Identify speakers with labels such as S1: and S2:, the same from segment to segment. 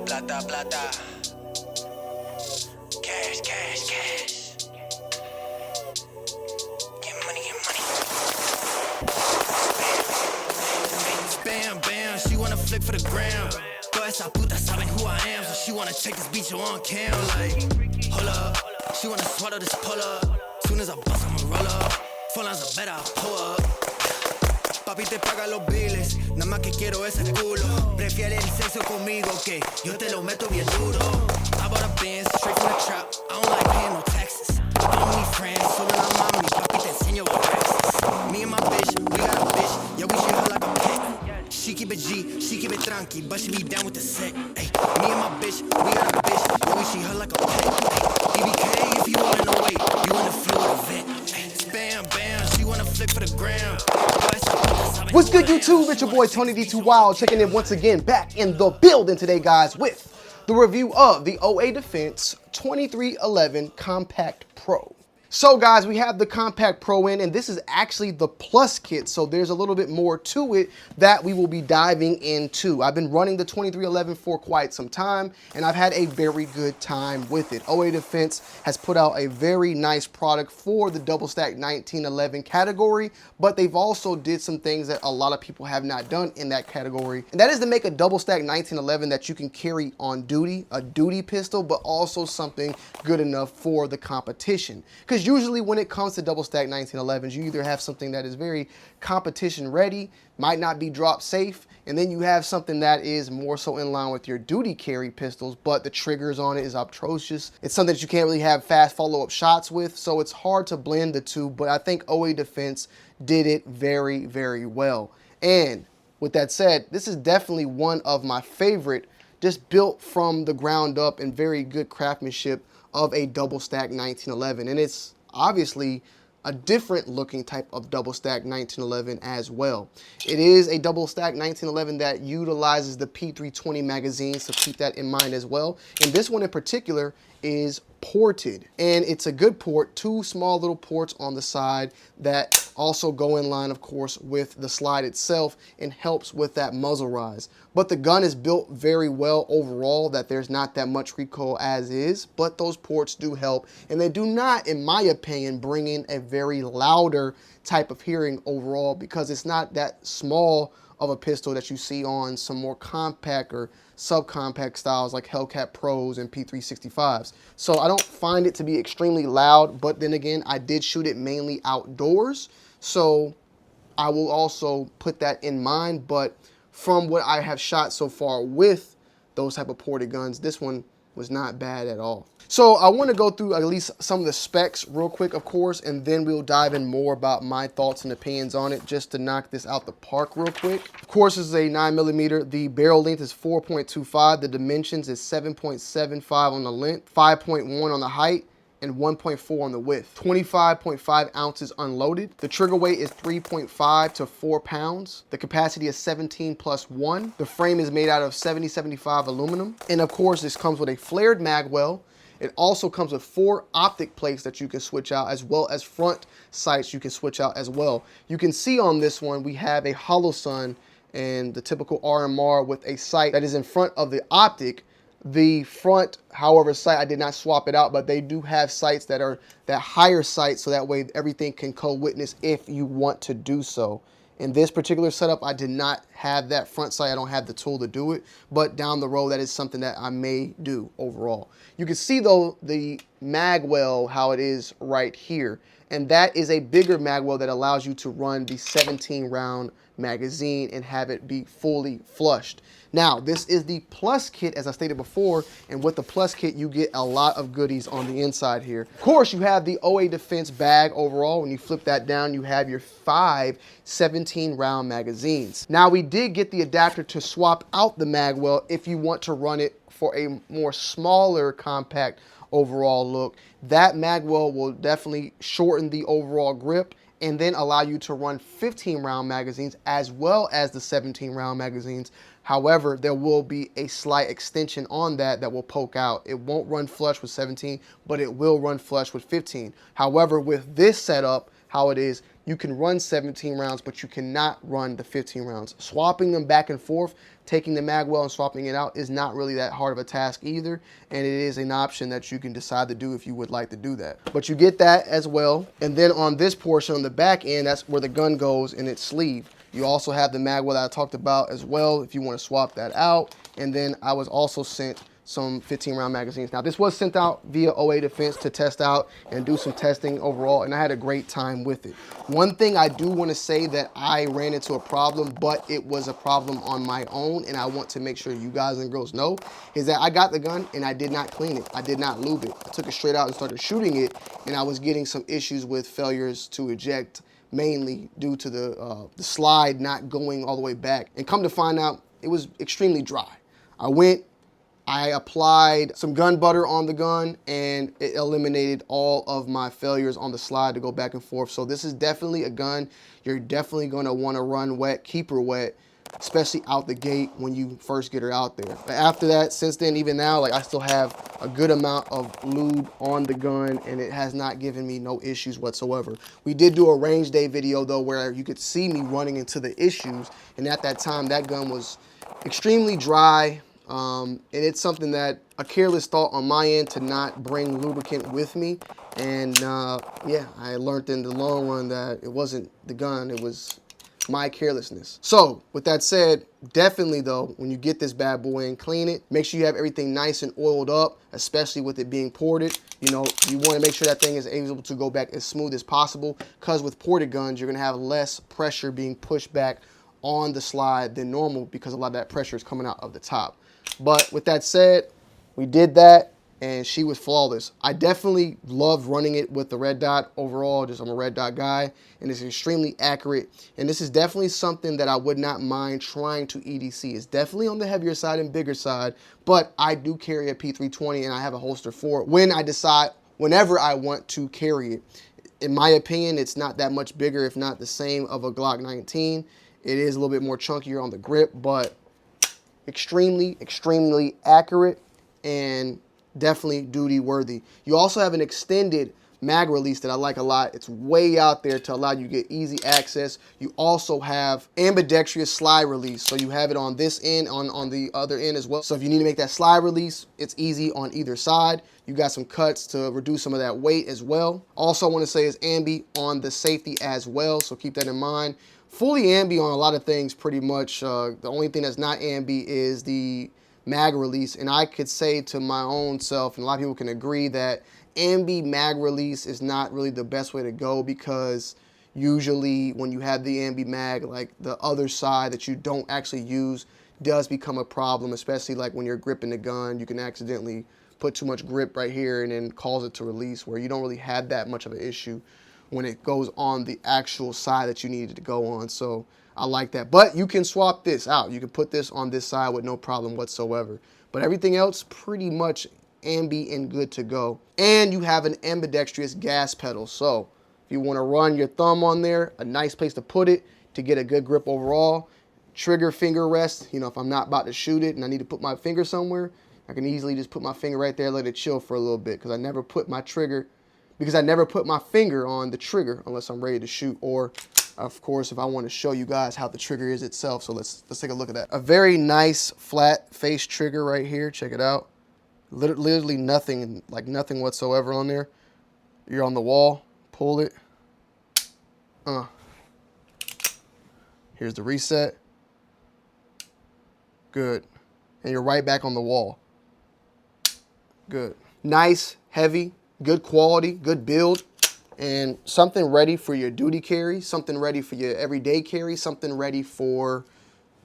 S1: plata, plata. Cash, cash, cash. Get money, get money. Bam, bam, she wanna flick for the gram. Todas esas putas saben who I am, so she wanna take this beach on cam. Like, hold up, she wanna swallow this pull up. Soon as I bust, I'ma roll up. Four lines of better, I'll pull up. Papi te paga los biles, nada más que quiero ese culo. Prefiere el sexo conmigo que yo te lo meto bien duro. I bought a Benz straight from the trap, I don't like paying no taxes. I don't need friends, solo la mami, papi te enseño a Me and my bitch, we got a bitch, yeah we treat her like a pet. She keep it G, she keep it tranqui, but she be down with the set. Ay, me and my bitch, we got a bitch, yeah we treat her like a pet. Ay, EBK if you wanna know weight, you in the Florida vet. Ay, bam, bam, she wanna flick for the gram.
S2: What's good, YouTube? It's your boy Tony D2 Wild checking in once again, back in the building today, guys, with the review of the OA Defense 2311 Compact Pro. So guys, we have the Compact Pro in, and this is actually the Plus kit, so there's a little bit more to it that we will be diving into. I've been running the 2311 for quite some time, and I've had a very good time with it. OA Defense has put out a very nice product for the double stack 1911 category, but they've also did some things that a lot of people have not done in that category, and that is to make a double stack 1911 that you can carry on duty, a duty pistol, but also something good enough for the competition. Because usually when it comes to double stack 1911s, you either have something that is very competition ready, might not be drop safe, and then you have something that is more so in line with your duty carry pistols, but the triggers on it is atrocious. It's something that you can't really have fast follow-up shots with, so it's hard to blend the two, but I think OA Defense did it very, very well. And with that said, this is definitely one of my favorite, just built from the ground up and very good craftsmanship of a double stack 1911, and it's obviously a different looking type of double stack 1911 as well. It is a double stack 1911 that utilizes the P320 magazines, so keep that in mind as well. And this one in particular is ported, and it's a good port, two small little ports on the side that also go in line, of course, with the slide itself and helps with that muzzle rise. But the gun is built very well overall, that there's not that much recoil as is, but those ports do help, and they do not, in my opinion, bring in a very louder type of hearing overall, because it's not that small of a pistol that you see on some more compact or subcompact styles like Hellcat Pros and P365s. So I don't find it to be extremely loud, but then again, I did shoot it mainly outdoors, so I will also put that in mind. But from what I have shot so far with those type of ported guns, this one was not bad at all. So I want to go through at least some of the specs real quick, of course, and then we'll dive in more about my thoughts and opinions on it, just to knock this out the park real quick. Of course, this is a 9mm. The barrel length is 4.25. The dimensions is 7.75 on the length, 5.1 on the height, and 1.4 on the width. 25.5 ounces unloaded. The trigger weight is 3.5 to 4 pounds. The capacity is 17 plus 1. The frame is made out of 7075 aluminum. And of course, this comes with a flared mag well. It also comes with 4 optic plates that you can switch out, as well as front sights you can switch out as well. You can see on this one, we have a hollow sun and the typical RMR with a sight that is in front of the optic. The front, however, sight, I did not swap it out, but they do have sights that are that higher sight, so that way everything can co-witness if you want to do so. In this particular setup, I did not have that front sight. I don't have the tool to do it, but down the road, that is something that I may do overall. You can see though the mag well, how it is right here, and that is a bigger mag well that allows you to run the 17 round magazine and have it be fully flushed. Now, this is the Plus kit, as I stated before, and with the Plus kit, you get a lot of goodies on the inside here. Of course, you have the OA Defense bag overall. When you flip that down, you have your 5 17-round magazines. Now, we did get the adapter to swap out the mag well if you want to run it for a more smaller, compact overall look. That mag well will definitely shorten the overall grip and then allow you to run 15-round magazines as well as the 17-round magazines. However, there will be a slight extension on that will poke out. It won't run flush with 17, but it will run flush with 15. However, with this setup, how it is, you can run 17 rounds, but you cannot run the 15 rounds. Swapping them back and forth, taking the mag well and swapping it out is not really that hard of a task either, and it is an option that you can decide to do if you would like to do that. But you get that as well, and then on this portion on the back end, that's where the gun goes in its sleeve. You also have the mag well that I talked about as well if you want to swap that out, and then I was also sent some 15 round magazines. Now this was sent out via OA Defense to test out and do some testing overall, and I had a great time with it. One thing I do want to say that I ran into a problem, but it was a problem on my own, and I want to make sure you guys and girls know, is that I got the gun and I did not clean it. I did not lube it. I took it straight out and started shooting it, and I was getting some issues with failures to eject, mainly due to the slide not going all the way back. And come to find out, it was extremely dry. I applied some gun butter on the gun, and it eliminated all of my failures on the slide to go back and forth. So this is definitely a gun you're definitely going to want to run wet, keep her wet, especially out the gate when you first get her out there. But after that, since then, even now, like, I still have a good amount of lube on the gun, and it has not given me no issues whatsoever. We did do a range day video though, where you could see me running into the issues, and at that time that gun was extremely dry. And it's something that a careless thought on my end to not bring lubricant with me. And yeah, I learned in the long run that it wasn't the gun, it was my carelessness. So with that said, definitely though, when you get this bad boy and clean it, make sure you have everything nice and oiled up, especially with it being ported. You know, you want to make sure that thing is able to go back as smooth as possible, because with ported guns, you're going to have less pressure being pushed back on the slide than normal, because a lot of that pressure is coming out of the top. But with that said, we did that, and she was flawless. I definitely loved running it with the red dot overall. I'm a red dot guy, and it's extremely accurate. And this is definitely something that I would not mind trying to EDC. It's definitely on the heavier side and bigger side, but I do carry a P320, and I have a holster for it whenever I want to carry it. In my opinion, it's not that much bigger, if not the same, of a Glock 19. It is a little bit more chunkier on the grip, but extremely, extremely accurate and definitely duty worthy. You also have an extended mag release that I like a lot. It's way out there to allow you to get easy access. You also have ambidextrous slide release. So you have it on this end, on the other end as well. So if you need to make that slide release, it's easy on either side. You got some cuts to reduce some of that weight as well. Also, I want to say is ambi on the safety as well, so keep that in mind. Fully ambi on a lot of things pretty much. The only thing that's not ambi is the mag release, and I could say to my own self, and a lot of people can agree, that ambi mag release is not really the best way to go, because usually when you have the ambi mag, like, the other side that you don't actually use does become a problem, especially like when you're gripping the gun. You can accidentally put too much grip right here and then cause it to release, where you don't really have that much of an issue when it goes on the actual side that you needed to go on. So I like that. But you can swap this out. You can put this on this side with no problem whatsoever. But everything else pretty much ambi and good to go. And you have an ambidextrous gas pedal. So if you want to run your thumb on there, a nice place to put it to get a good grip overall. Trigger finger rest. You know, if I'm not about to shoot it and I need to put my finger somewhere, I can easily just put my finger right there, let it chill for a little bit, because I never put my finger on the trigger unless I'm ready to shoot, or of course if I want to show you guys how the trigger is itself. So let's take a look at that. A very nice flat face trigger right here. Check it out. Literally nothing, like nothing whatsoever on there. You're on the wall, pull it. Here's the reset. Good. And you're right back on the wall. Good. Nice, heavy, good quality, good build, and something ready for your duty carry, something ready for your everyday carry, something ready for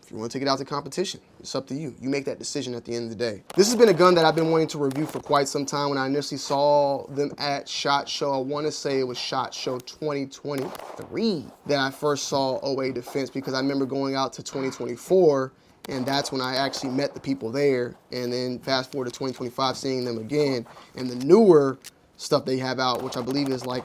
S2: if you want to take it out to competition. It's up to you. You make that decision at the end of the day. This has been a gun that I've been wanting to review for quite some time. When I initially saw them at SHOT Show, I want to say it was SHOT Show 2023 that I first saw OA Defense, because I remember going out to 2024, and that's when I actually met the people there. And then fast forward to 2025, seeing them again, and the newer stuff they have out, which I believe is like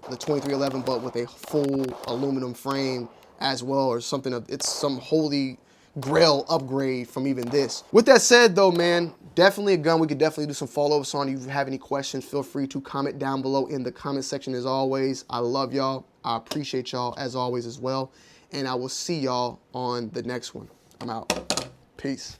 S2: the 2311, but with a full aluminum frame as well, or something. It's some holy grail upgrade from even this. With that said though, man, definitely a gun we could definitely do some follow-ups on. If you have any questions, feel free to comment down below in the comment section. As always, I love y'all. I appreciate y'all as always as well. And I will see y'all on the next one. I'm out. Peace.